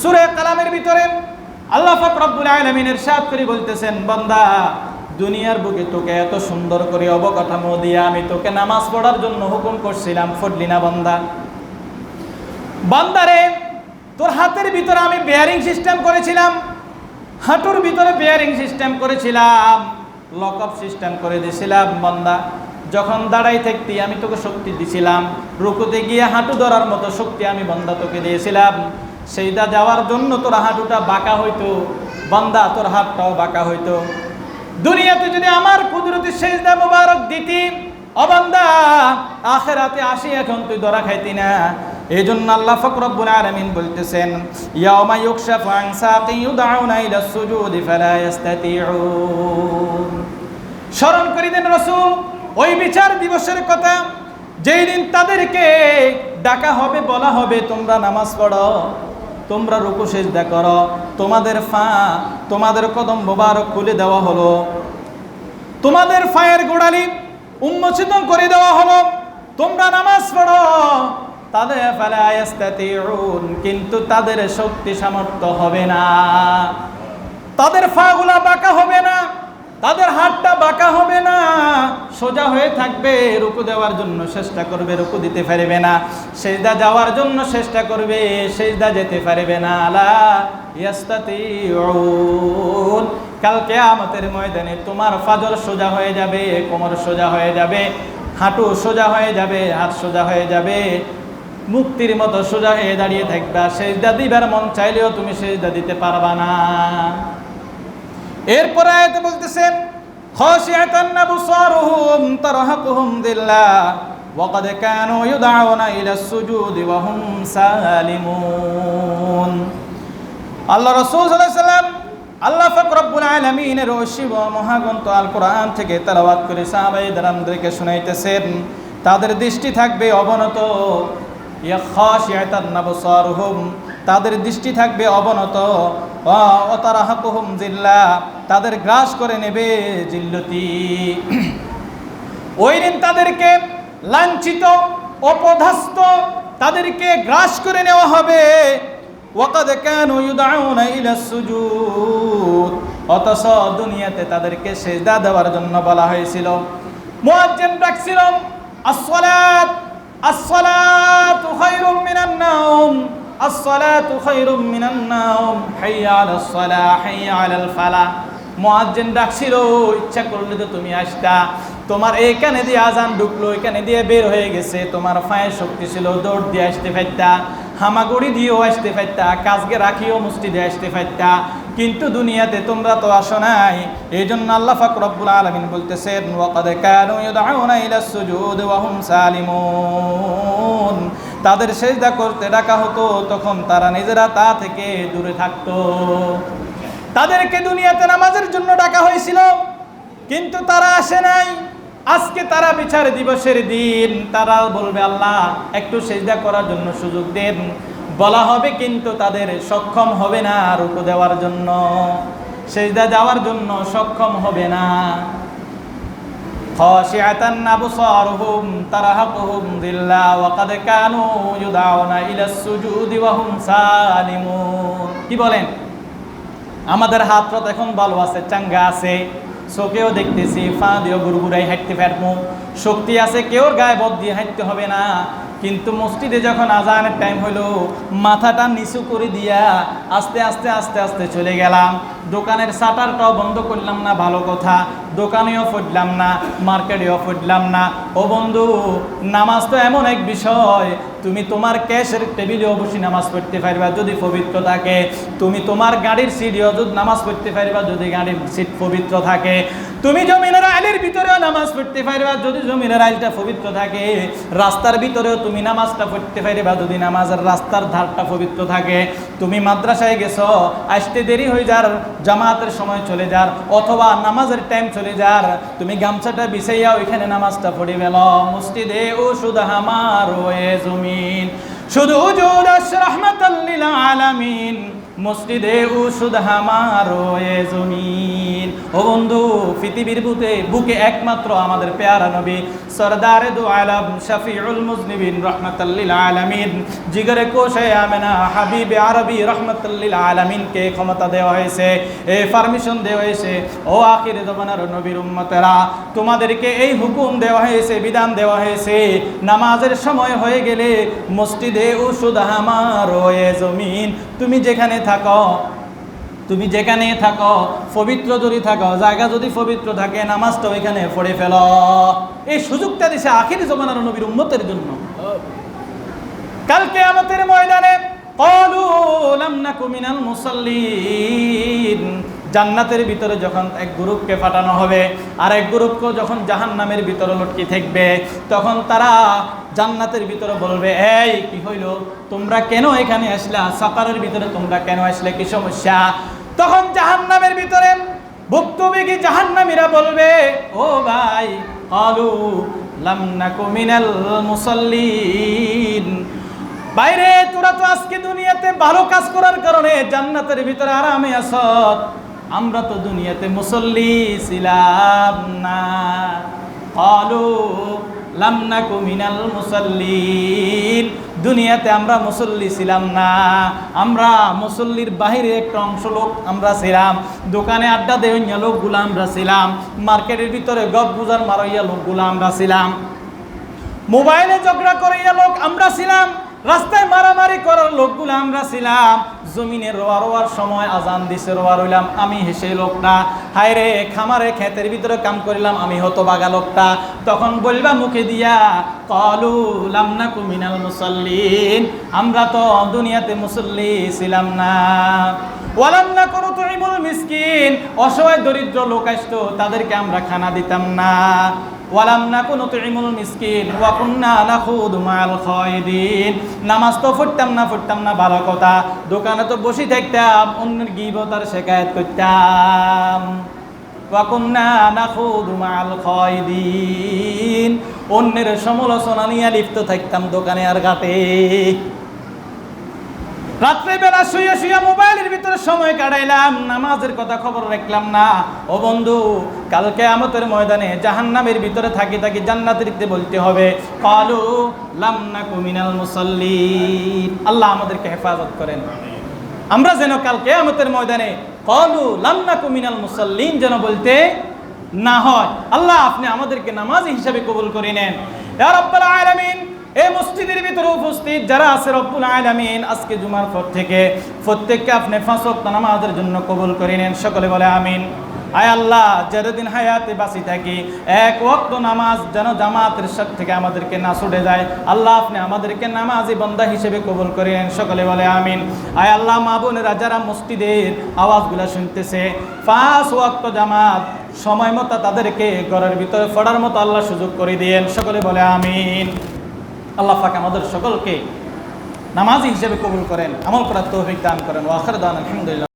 সূরা কালামের ভিতরে আল্লাহ পাক রব্বুল আলামিন ইরশাদ করে বলতেছেন, বান্দা দুনিয়ার বুকে তোকে এত সুন্দর করে অবকাঠামো দিয়ে আমি তোকে নামাজ পড়ার জন্য হুকুম করছিলাম, পড়লি না বান্দা। বান্দারে তোর হাতের ভিতরে আমি বেয়ারিং সিস্টেম করেছিলাম, হাঁটুর ভিতরে বেয়ারিং সিস্টেম করেছিলাম, লকআপ সিস্টেম করে দিয়েছিলাম। বান্দা যখন দাঁড়াই থাকতি আমি তোকে শক্তি দিছিলাম, রুকুতে গিয়ে হাঁটু ধরার মতো শক্তি আমি বান্দা তোকে দিয়েছিলাম। সেইটা যাওয়ার জন্য তোর হাঁটুটা বাঁকা হইতো, বান্দা তোর হাতটাও বাঁকা হইতো। দুনিয়াতে যদি আমার কুদরতি সেজদা মোবারক দিতি, ও বান্দা আখিরাতে আসি এখন তুই ধরা খাইতি না। এই জন্য আল্লাহ পাক রব্বুল আলামিন বলতেছেন, ইয়াউমা ইউকশাফু আন সাকিন ইউদআউনা ইলা সুজুদি ফালা ইস্তাতিউন। স্মরণ করে দেন রাসূল ওই বিচার দিবসের কথা, যেই দিন তাদেরকে ডাকা হবে, বলা হবে তোমরা নামাজ পড়ো, তোমরা রুকু সিজদা করো, তোমাদের কদম মোবারক খুলে দেওয়া হলো, তোমাদের পায়ের গোড়ালি উন্মোচিত করে দেওয়া হলো, তোমরা নামাজ পড়ো। তাদের ফালা ইস্তাতিউন, কিন্তু তাদের শক্তি সামর্থ্য হবে না, তাদের পাগুলা বাঁকা হবে না, তাদের হাতটা বাঁকা হবে না, সোজা হয়ে থাকবে। রুকু দেওয়ার জন্য চেষ্টা করবে, রুকু দিতে পারবে না। সিজদা যাওয়ার জন্য চেষ্টা করবে, সিজদা যেতে পারবে না। লা ইস্তাতিউন। কাল কিয়ামতের ময়দানে তোমার ফাজর সোজা হয়ে যাবে, কোমর সোজা হয়ে যাবে, হাঁটু সোজা হয়ে যাবে, হাত সোজা হয়ে যাবে, মুক্তির মতো সোজা হয়ে দাঁড়িয়ে থাকবা। সিজদা দিবার মন চাইলেও তুমি সিজদা দিতে পারবা না। এরপরে আয়াতে বলতেছেন, খাশিয়াতান আবসারুহুম তারহাকুহুম যিল্লাহ ওয়া ক্বাদ কানু ইউদআউনা ইলাস সুজুদি ওয়া হুম সালিমুন। আল্লাহ রাসূল সাল্লাল্লাহু আলাইহি সাল্লাম আল্লাহ পাক রব্বুল আলামিনের ওশিব মহাগ্রন্থ আল কোরআন থেকে তেলাওয়াত করে সাহাবায়ে কেরামদেরকে শুনাইতেছেন। তাদের দৃষ্টি থাকবে অবনত, ইয়া খাশিয়াতান আবসারুহুম, তাদের দৃষ্টি থাকবে অবনত, ওয়া তারহাকুহুম যিল্লাহ, তাদের গ্রাস করে নেবে জিল্লতি। ওই দিন তাদেরকে লাঞ্ছিত, অপদস্থ, তাদেরকে গ্রাস করে নেওয়া হবে। ওয়া ক্বাদ কানু ইউদআউনা ইলাস সুজুদ, অথচ দুনিয়াতে তাদেরকে সিজদা দেওয়ার জন্য বলা হয়েছিল। মুয়াজ্জিন ডাকছিল, আসসালাত আসসালাতু খায়রুম মিনান নাওম, আসসালাতু খায়রুম মিনান নাওম, হাইয়া আলাস সালাহ, হাইয়া আলাল ফালাহ। মুয়াজ্জিন ডাকছিল, ইচ্ছা করলে তো তুমি আসতা, তোমার এইখানে দিয়ে আজান ঢুকলো, এখানে দিয়ে বের হয়ে গেছে, তোমার পায়ে শক্তি ছিল, দৌড় দিয়ে আসতে পারতা, হামাগুড়ি দিয়েও আসতে পারতা, কাজকে রাখিও মুষ্টি দিয়ে আসতে পারতা, কিন্তু দুনিয়াতে তোমরা তো আসো নাই। এই জন্য আল্লাহ পাক রব্বুল আলামিন বলতেছেন, ওয়া ক্বাদ কানু ইউদআউনা ইলাস সুজুদি ওয়া হুম সালিমুন। তাদের সিজদা করতে ডাকা হতো, তখন তারা নিজেরা তা থেকে দূরে থাকতো। তাদেরকে দুনিয়াতে নামাজের জন্য ডাকা হয়েছিল, কিন্তু তারা আসে নাই। আজকে তারা বিচার দিবসের দিন, তারা বলবে আল্লাহ একটু সিজদা করার জন্য সুযোগ দেন, বলা হবে, কিন্তু তাদের সক্ষম হবে না রুকু দেওয়ার জন্য, সিজদা যাওয়ার জন্য সক্ষম হবে না। খাশিয়াতান আবসারুহুম তারহাকুহুম যিল্লাহ ওয়া ক্বাদ কানু ইউদআউনা ইলাস সুজুদি ওয়া হুম সালিমুন। কি বলেন? আমাদের হাতটা এখন ভালো আছে, চাঙ্গা আছে, চোখেও দেখতেছি, পা দিয়েও গুড়গুড়াই হাঁটতে পারবো, শক্তি আছে, কেউ গায়ে বদ দিয়ে হাঁটতে হবে না। কিন্তু মসজিদে যখন আজানের টাইম হলো, মাথাটা নিচু করে দিয়া আস্তে আস্তে আস্তে আস্তে চলে গেলাম, দোকানের শাটারটাও বন্ধ করলাম না, ভালো কথা, দোকানেও পড়লাম না, মার্কেটেও পড়লাম না। ও বন্ধু, নামাজ তো এমন এক বিষয়, তুমি তোমার ক্যাশের টেবিলেও বসে নামাজ পড়তে পারবা যদি পবিত্র থাকে, তুমি তোমার গাড়ির সিটেও যদি নামাজ পড়তে পারবা যদি গাড়ির সিট পবিত্র থাকে, তুমি জমিনের আইলের ভিতরেও নামাজ পড়তে পারবা যদি জমিনের আইলটা পবিত্র থাকে, রাস্তার ভিতরেও তুমি নামাজটা পড়তে পারবা যদি নামাজের রাস্তার ধারটা পবিত্র থাকে। তুমি মাদ্রাসায় গেছো, আসতে দেরি হয়ে যার, জামাতের সময় চলে যার, অথবা নামাজের টাইম চলে যার, তুমি গামছাটা বিছাইয়া ওইখানে নামাজটা পড়ে গেল। মসজিদে ও শুধু আমার ওয়ে জমিন, শুধু উজুদাস রাহমাতাল লিল আলামিন মসজিদে উসুদ হামারো এ জমিন। ও বন্ধু, পৃথিবীর বুকে একমাত্র আমাদের পেয়ারা নবী সরদারে দু আলম শফিউল মুজনিবিন রাহমাতাল লিল আলামিন জিগরে কোশে আমেনা হাবিবে আরবি রাহমাতাল লিল আলামিনকে ক্ষমতা দেওয়া হয়েছে, এই পারমিশন দেওয়া হয়েছে, ও আখির জামানার নবীর উম্মতেরা, তোমাদেরকে এই হুকুম দেওয়া হয়েছে, বিধান দেওয়া হয়েছে, নামাজের সময় হয়ে গেলে মসজিদে উসুদ হামারো এ জমিন, তুমি যেখানে থাকো পবিত্র যদি থাকো, জায়গা যদি পবিত্র থাকে, নামাজটা ওইখানে পড়ে ফেলো। এই সুযোগটা দিছে আখির জামানার নবীর উম্মতের জন্য। কাল কিয়ামতের ময়দানে ক্বালু লাম নাকু মিনাল মুসাল্লিন, জান্নাতের ভিতরে যখন এক গ্রুপকে পাঠানো হবে আর এক গ্রুপকে যখন জাহান্নামের ভিতরে লটকে থাকবে, তখন তারা জান্নাতের ভিতরে বলবে, এই কি হইল, তোমরা কেন এখানে আসলা, সাকারের ভিতরে তোমরা কেন আসলে, কি সমস্যা? তখন জাহান্নামের ভিতরে ভুক্তভোগী জাহান্নামীরা বলবে, ও ভাই, ক্বালু লাম নাকু মিনাল মুসাল্লিন, বাইরে তোরা তো আজকে দুনিয়াতে ভালো কাজ করার কারণে জান্নাতের ভিতরে আরামে আসত, আমরা তো দুনিয়াতে মুসল্লি ছিলাম না। ক্বালু লাম নাকু মিনাল মুসাল্লিন, দুনিয়াতে আমরা মুসল্লি ছিলাম না, আমরা মুসল্লির বাহিরে একটা অংশ লোক আমরা ছিলাম, দোকানে আড্ডা দেওয়া লোকগুলো আমরা ছিলাম, মার্কেটের ভিতরে গপ গুজার মারাইয়া লোকগুলো আমরা ছিলাম, মোবাইলে ঝগড়া করাইয়া লোক আমরা ছিলাম, রাস্তায় মারামারি করার লোকগুলো আমরা ছিলাম, জমিনে রোয়ার সময় আজান দিছে রোয়ার হইলাম আমি, হেসে লোকটা, হায় রে খামারে ক্ষেতের ভিতরে কাম করিলাম আমি, হতবাগা লোকটা। তখন বলবা মুখে দিয়া, ক্বালু লাম নাকু মিনাল মুসাল্লিন, আমরা তো দুনিয়াতে মুসল্লি ছিলাম না। ওয়ালাম নাকু নুতঈমুল মিসকিন, অসহায় দরিদ্র লোক আসতো তাদেরকে আমরা খানা দিতাম না। ওয়ালাম নাকু নুতঈমুল মিসকিন ওয়া কুন্না নাখুদু মাআল খায়দিন, নামাজ তো পড়তাম না ভালো কথা, দোকানে তো বসে থাকতাম, অন্যের গীবত আর শিকায়াত করতাম। ওয়া কুন্না নাখুদু মাআল খায়দিন, অন্যের সমালোচনা নিয়ে লিপ্ত থাকতাম দোকানে আর ঘাটে। রাত্রিবেলা শুয়ে শুয়ে মোবাইলের ভিতরে সময় কাটাইলাম, নামাজের কথা খবর রাখলাম না। ও বন্ধু, কাল কিয়ামতের ময়দানে জাহান্নামের ভিতরে থাকি জান্নাতের দিকে বলতে হবে, ক্বালু লাম নাকু মিনাল মুসাল্লিন। আল্লাহ আমাদেরকে হেফাজত করেন, আমরা যেন কাল কিয়ামতের ময়দানে ক্বালু লাম নাকু মিনাল মুসাল্লিন যেন বলতে না হয়। আল্লাহ আপনি আমাদেরকে নামাজি হিসাবে কবুল করে নেন ইয়া রাব্বাল আলামিন। এই মসজিদের ভিতরে উপস্থিত যারা আছে রব্বুল আলামিন, আজকে জুমার পর থেকে প্রত্যেককে আপনি 5 ওয়াক্ত নামাজের জন্য কবুল করে নেন, সকলে বলে আমিন। আয় আল্লাহ, যতদিন হায়াতে বাঁচি থাকি এক ওয়াক্ত নামাজ যেন জামাতের সাথে থেকে আমাদেরকে না ছুটে যায়। আল্লাহ আপনি আমাদেরকে নামাজি বান্দা হিসেবে কবুল করে নেন, সকলে বলে আমিন। আয় আল্লাহ, মা বোনেরা যারা মসজিদের আওয়াজগুলো শুনতেছে, 5 ওয়াক্ত জামাত সময় মতো তাদেরকে ঘরের ভিতরে পড়ার মতো আল্লাহ সুযোগ করে দিয়েন, সকলে বলে আমিন। আল্লাহ পাক আমাদের সকলকে নামাজি হিসেবে কবুল করেন, আমল করার তৌফিক দান করেন। ওয়া আখিরু দাওয়ানা আলহামদুলিল্লাহ।